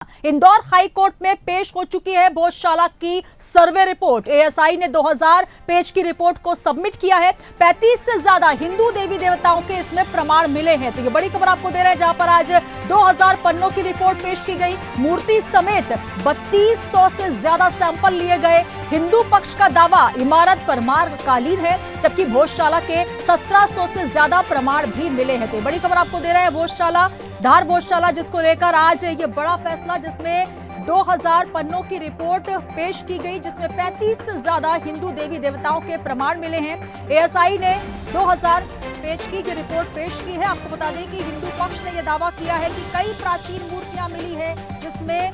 Indore high court में पेश हो चुकी है भोजशाला की सर्वे रिपोर्ट। एएसआई ने 2000 पेज की रिपोर्ट को सबमिट किया है। 35 से ज्यादा हिंदू देवी देवताओं के इसमें प्रमाण मिले हैं। तो ये बड़ी खबर आपको दे रहे हैं, जहां पर आज 2000 पन्नों की रिपोर्ट पेश की गई। मूर्ति समेत 3200 से ज्यादा सैंपल लिए गए। हिंदू पक्ष का दावा इमारत परमारकालीन है, जबकि भोजशाला के 1700 से ज्यादा प्रमाण भी मिले हैं। तो बड़ी खबर आपको दे रहे हैं भोजशाला, धार भोजशाला, जिसको लेकर आज ये बड़ा फैसला, जिसमें 2000 पन्नों की रिपोर्ट पेश की गई, जिसमें 35 से ज्यादा हिंदू देवी देवताओं के प्रमाण मिले हैं। एएसआई ने 2000 पेज की ये रिपोर्ट पेश की है। आपको बता दें कि हिंदू पक्ष ने यह दावा किया है कि कई प्राचीन मूर्तियां मिली है, जिसमें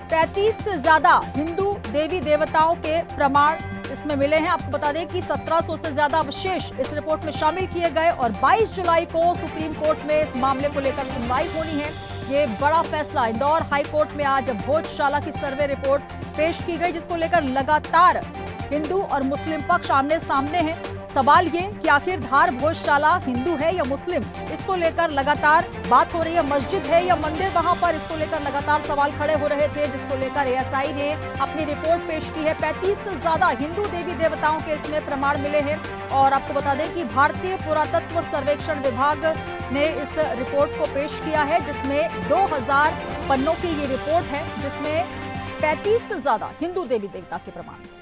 35 से ज्यादा हिंदू देवी देवताओं के प्रमाण इसमें मिले हैं। आपको बता दें कि 1700 से ज्यादा अवशेष इस रिपोर्ट में शामिल किए गए और 22 जुलाई को सुप्रीम कोर्ट में इस मामले को लेकर सुनवाई होनी है। ये बड़ा फैसला इंदौर हाई कोर्ट में आज भोजशाला की सर्वे रिपोर्ट पेश की गई, जिसको लेकर लगातार हिंदू और मुस्लिम पक्ष आमने सामने हैं। सवाल ये कि आखिर धार भोजशाला हिंदू है या मुस्लिम, इसको लेकर लगातार बात हो रही है। मस्जिद है या मंदिर वहां पर, इसको लेकर लगातार सवाल खड़े हो रहे थे, जिसको लेकर एएसआई ने अपनी रिपोर्ट पेश की है। 35 से ज्यादा हिंदू देवी देवताओं के इसमें प्रमाण मिले हैं। और आपको बता दें कि भारतीय पुरातत्व सर्वेक्षण विभाग ने इस रिपोर्ट को पेश किया है, जिसमें 2000 पन्नों की ये रिपोर्ट है, जिसमें 35 से ज्यादा हिंदू देवी देवता के प्रमाण।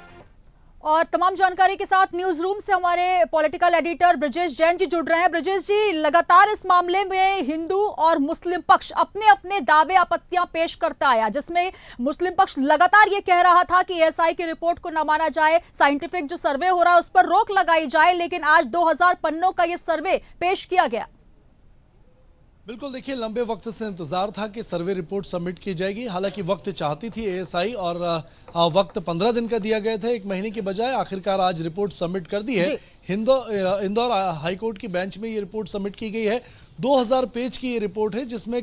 और तमाम जानकारी के साथ न्यूज रूम से हमारे पॉलिटिकल एडिटर ब्रजेश जैन जी जुड़ रहे हैं। ब्रजेश जी, लगातार इस मामले में हिंदू और मुस्लिम पक्ष अपने अपने दावे आपत्तियां पेश करता आया, जिसमें मुस्लिम पक्ष लगातार ये कह रहा था कि एएसआई की रिपोर्ट को न माना जाए, साइंटिफिक जो सर्वे हो रहा है उस पर रोक लगाई जाए, लेकिन आज 2000 पन्नों का ये सर्वे पेश किया गया। बिल्कुल, देखिए, लंबे वक्त से इंतजार था कि सर्वे रिपोर्ट सबमिट की जाएगी। हालांकि वक्त चाहती थी एएसआई और वक्त 15 दिन का दिया गया था, 1 महीने की बजाय। आखिरकार आज रिपोर्ट सबमिट कर दी है। इंदौर हाईकोर्ट की बेंच में ये रिपोर्ट सबमिट की गई है। 2000 पेज की ये रिपोर्ट है, जिसमें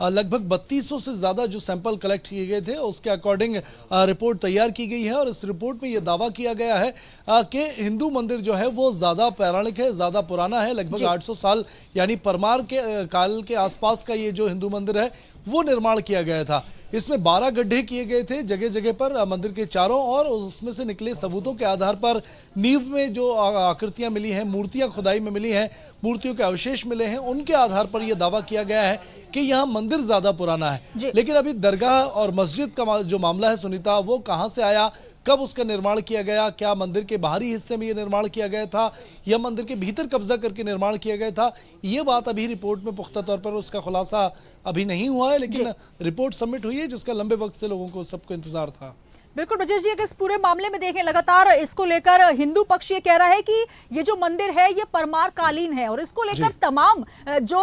लगभग 3200 से ज़्यादा जो सैंपल कलेक्ट किए गए थे उसके अकॉर्डिंग रिपोर्ट तैयार की गई है। और इस रिपोर्ट में ये दावा किया गया है कि हिंदू मंदिर जो है वो ज़्यादा पौराणिक है, ज़्यादा पुराना है। लगभग 800 साल यानी परमार के काल के आसपास का ये जो हिंदू मंदिर है वो निर्माण किया गया था। इसमें 12 गड्ढे किए गए थे जगह जगह पर मंदिर के चारों, और उसमें से निकले सबूतों के आधार पर नींव में जो आकृतियां मिली हैं, मूर्तियां खुदाई में मिली हैं, मूर्तियों के अवशेष मिले हैं, उनके आधार पर यह दावा किया गया है कि यह मंदिर ज्यादा पुराना है। लेकिन अभी दरगाह और मस्जिद का जो मामला है सुनीता, वो कहां से आया, कब उसका निर्माण किया गया, क्या मंदिर के बाहरी हिस्से में यह निर्माण किया गया था या मंदिर के भीतर कब्जा करके निर्माण किया गया था, ये बात अभी रिपोर्ट में पुख्ता तौर पर उसका खुलासा अभी नहीं हुआ है। लेकिन रिपोर्ट सबमिट हुई है, जिसका लंबे वक्त से लोगों को सबको इंतजार था। बिल्कुल ब्रजेश जी, इस पूरे मामले में देखें, लगातार इसको लेकर हिंदू पक्ष ये कह रहा है कि ये जो मंदिर है ये परमार कालीन है, और इसको लेकर तमाम जो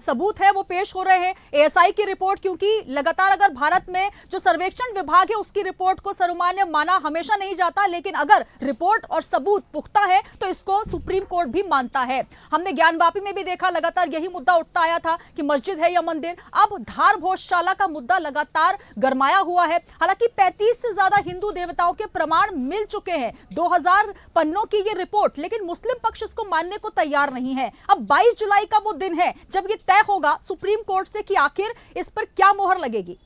सबूत है वो पेश हो रहे हैं। एएसआई की रिपोर्ट, क्योंकि लगातार अगर भारत में जो सर्वेक्षण विभाग है उसकी रिपोर्ट को सर्वमान्य माना हमेशा नहीं जाता, लेकिन अगर रिपोर्ट और सबूत पुख्ता है तो इसको सुप्रीम कोर्ट भी मानता है। हमने ज्ञानवापी में भी देखा, लगातार यही मुद्दा उठता आया था कि मस्जिद है या मंदिर। अब धार भोजशाला का मुद्दा लगातार गरमाया हुआ है। हालांकि 35 से ज्यादा हिंदू देवताओं के प्रमाण मिल चुके हैं, 2000 पन्नों की ये रिपोर्ट, लेकिन मुस्लिम पक्ष इसको मानने को तैयार नहीं है। अब 22 जुलाई का वो दिन है जब ये तय होगा सुप्रीम कोर्ट से कि आखिर इस पर क्या मोहर लगेगी।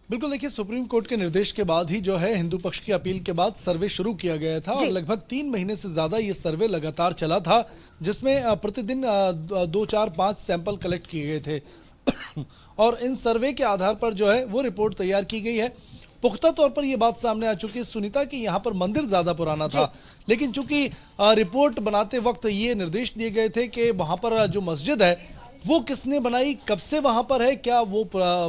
बिल्कुल, देखिए, सुप्रीम कोर्ट के निर्देश के बाद ही जो है हिंदू पक्ष की अपील के बाद सर्वे शुरू किया गया था, और लगभग 3 महीने से ज्यादा ये सर्वे लगातार चला था, जिसमें प्रतिदिन 2, 4, 5 सैंपल कलेक्ट किए गए थे। और इन सर्वे के आधार पर जो है वो रिपोर्ट तैयार की गई है। पुख्ता तौर पर यह बात सामने आ चुकी है सुनीता कि यहाँ पर मंदिर ज्यादा पुराना था, लेकिन चूंकि रिपोर्ट बनाते वक्त ये निर्देश दिए गए थे कि वहां पर जो मस्जिद है वो किसने बनाई, कब से वहां पर है, क्या वो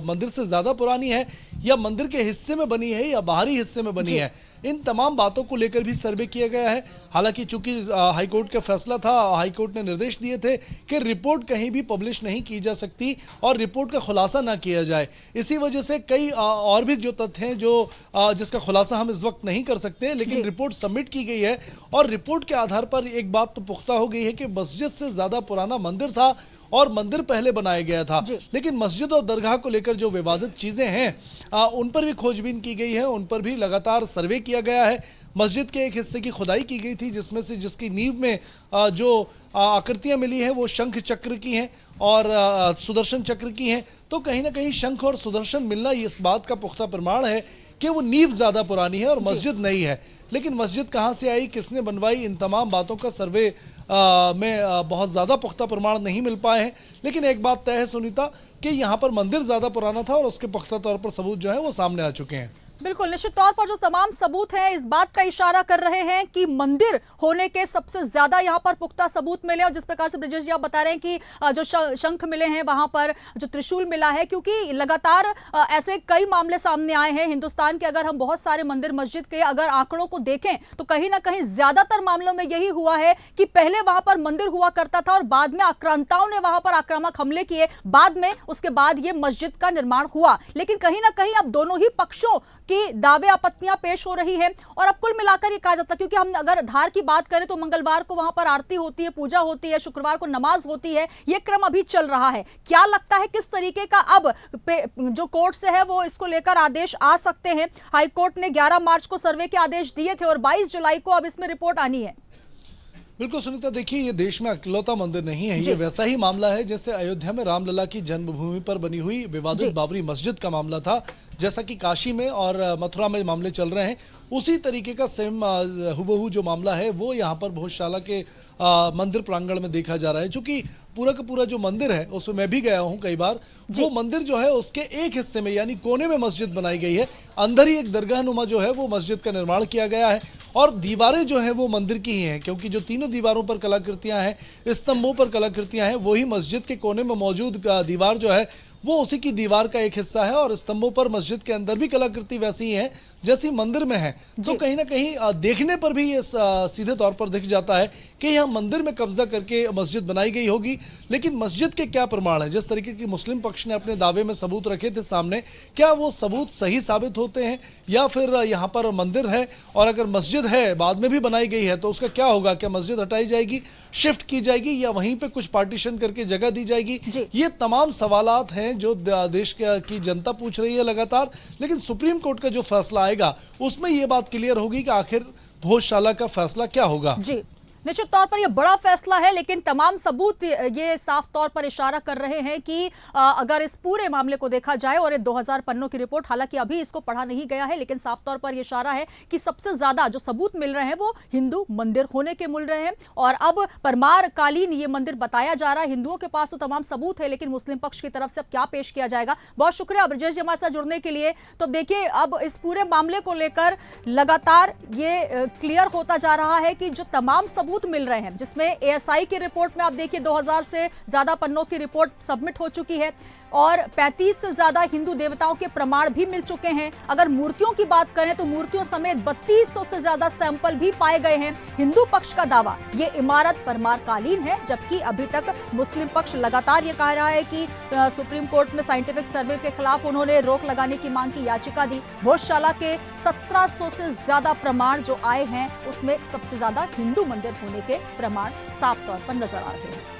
मंदिर से ज्यादा पुरानी है या मंदिर के हिस्से में बनी है या बाहरी हिस्से में बनी है, इन तमाम बातों को लेकर भी सर्वे किया गया है। हालांकि चूंकि हाईकोर्ट का फैसला था, हाईकोर्ट ने निर्देश दिए थे कि रिपोर्ट कहीं भी पब्लिश नहीं की जा सकती और रिपोर्ट का खुलासा ना किया जाए। इसी वजह से कई और भी जो तथ्य हैं जो जिसका खुलासा हम इस वक्त नहीं कर सकते, लेकिन रिपोर्ट सबमिट की गई है और रिपोर्ट के आधार पर एक बात तो पुख्ता हो गई है कि मस्जिद से ज्यादा पुराना मंदिर था और मंदिर पहले बनाया गया था। लेकिन मस्जिद और दरगाह को लेकर जो विवादित चीजें हैं उन पर भी खोजबीन की गई है, उन पर भी लगातार सर्वे किया गया है। मस्जिद के एक हिस्से की खुदाई की गई थी, जिसमें से जिसकी नींव में जो आकृतियां मिली हैं वो शंख चक्र की हैं और सुदर्शन चक्र की हैं। तो कहीं ना कहीं शंख और सुदर्शन मिलना ये इस बात का पुख्ता प्रमाण है कि वो नींव ज्यादा पुरानी है और मस्जिद नहीं है। लेकिन मस्जिद कहाँ से आई, किसने बनवाई, इन तमाम बातों का सर्वे में बहुत ज्यादा पुख्ता प्रमाण नहीं मिल पाए हैं। लेकिन एक बात तय है सुनीता कि यहाँ पर मंदिर ज्यादा पुराना था और उसके पुख्ता तौर पर सबूत जो है वो सामने आ चुके हैं। बिल्कुल, निश्चित तौर पर जो तमाम सबूत हैं इस बात का इशारा कर रहे हैं कि मंदिर होने के सबसे ज्यादा यहां पर पुख्ता सबूत मिले। और जिस प्रकार से ब्रिजेश जी आप बता रहे हैं कि जो शंख मिले हैं, वहां पर जो त्रिशूल मिला है, क्योंकि लगातार ऐसे कई मामले सामने आए हैं हिंदुस्तान के। अगर हम बहुत सारे मंदिर मस्जिद के अगर आंकड़ों को देखें तो कहीं ना कहीं ज्यादातर मामलों में यही हुआ है कि पहले वहां पर मंदिर हुआ करता था और बाद में आक्रांताओं ने वहां पर आक्रामक हमले किए, बाद में उसके बाद ये मस्जिद का निर्माण हुआ। लेकिन कहीं ना कहीं अब दोनों ही पक्षों की दावे आपत्तियां पेश हो रही हैं। और अब कुल मिलाकर ये कहा जाता है, क्योंकि हम अगर धार की बात करें तो मंगलवार को वहां पर आरती होती है, पूजा होती है, शुक्रवार को नमाज होती है, ये क्रम अभी चल रहा है। क्या लगता है किस तरीके का अब जो कोर्ट से है वो इसको लेकर आदेश आ सकते हैं? हाईकोर्ट ने 11 मार्च को सर्वे के आदेश दिए थे और 22 जुलाई को अब इसमें रिपोर्ट आनी है। बिल्कुल सुनीता, देखिए ये देश में अकेलौता मंदिर नहीं है। ये वैसा ही मामला है जैसे अयोध्या में रामलला की जन्मभूमि पर बनी हुई विवादित बाबरी मस्जिद का मामला था। जैसा कि काशी में और मथुरा में मामले चल रहे हैं, उसी तरीके का सेम हुबहू जो मामला है वो यहाँ पर भोजशाला के मंदिर प्रांगण में देखा जा रहा है। चूंकि पूरा का पूरा जो मंदिर है उसमें मैं भी गया हूँ कई बार, वो मंदिर जो है उसके एक हिस्से में यानी कोने में मस्जिद बनाई गई है, अंदर ही एक दरगाह नुमा जो है वो मस्जिद का निर्माण किया गया है। और दीवारें जो है वो मंदिर की ही हैं, क्योंकि जो तीनों दीवारों पर कलाकृतियां हैं, स्तंभों पर कलाकृतियां हैं, वही मस्जिद के कोने में मौजूद दीवार जो है वो उसी की दीवार का एक हिस्सा है। और स्तंभों पर मस्जिद के अंदर भी कलाकृति वैसी ही है जैसी मंदिर में है। तो कहीं ना कहीं देखने पर भी ये सीधे तौर पर दिख जाता है कि यहाँ मंदिर में कब्जा करके मस्जिद बनाई गई होगी। लेकिन मस्जिद के क्या प्रमाण है? जिस तरीके की मुस्लिम पक्ष ने अपने दावे में सबूत रखे थे सामने, क्या वो सबूत सही साबित होते हैं या फिर यहाँ पर मंदिर है और अगर मस्जिद है बाद में भी बनाई गई है तो उसका क्या होगा? क्या मस्जिद हटाई जाएगी, शिफ्ट की जाएगी या वहीं पे कुछ पार्टीशन करके जगह दी जाएगी? ये तमाम सवालात हैं जो देश की जनता पूछ रही है लगातार। लेकिन सुप्रीम कोर्ट का जो फैसला आएगा उसमें यह बात क्लियर होगी कि आखिर भोजशाला का फैसला क्या होगा। जी, निश्चित तौर पर यह बड़ा फैसला है, लेकिन तमाम सबूत ये साफ तौर पर इशारा कर रहे हैं कि अगर इस पूरे मामले को देखा जाए और ये 2000 पन्नों की रिपोर्ट, हालांकि अभी इसको पढ़ा नहीं गया है, लेकिन साफ तौर पर यह इशारा है कि सबसे ज्यादा जो सबूत मिल रहे हैं वो हिंदू मंदिर होने के मिल रहे हैं। और अब परमार कालीन ये मंदिर बताया जा रहा है। हिंदुओं के पास तो तमाम सबूत है, लेकिन मुस्लिम पक्ष की तरफ से अब क्या पेश किया जाएगा। बहुत शुक्रिया ब्रजेश जी हमारे साथ जुड़ने के लिए। तो देखिए, अब इस पूरे मामले को लेकर लगातार ये क्लियर होता जा रहा है कि जो तमाम सबूत मिल रहे हैं, जिसमें एएसआई की रिपोर्ट में आप देखिए 2000 से ज्यादा पन्नों की रिपोर्ट सबमिट हो चुकी है और 35 से ज्यादा हिंदू देवताओं के प्रमाण भी मिल चुके हैं। अगर मूर्तियों की बात करें तो मूर्तियों समेत 3200 से ज्यादा सैंपल भी पाए गए हैं। हिंदू पक्ष का दावा ये इमारत परमार कालीन है, जबकि अभी तक मुस्लिम पक्ष लगातार ये कह रहा है कि सुप्रीम कोर्ट में साइंटिफिक सर्वे के खिलाफ उन्होंने रोक लगाने की मांग की याचिका दी। भोजशाला के 1700 से ज्यादा प्रमाण जो आए हैं उसमें सबसे ज्यादा हिंदू मंदिर होने के प्रमाण साफ तौर पर नजर आ रहे हैं।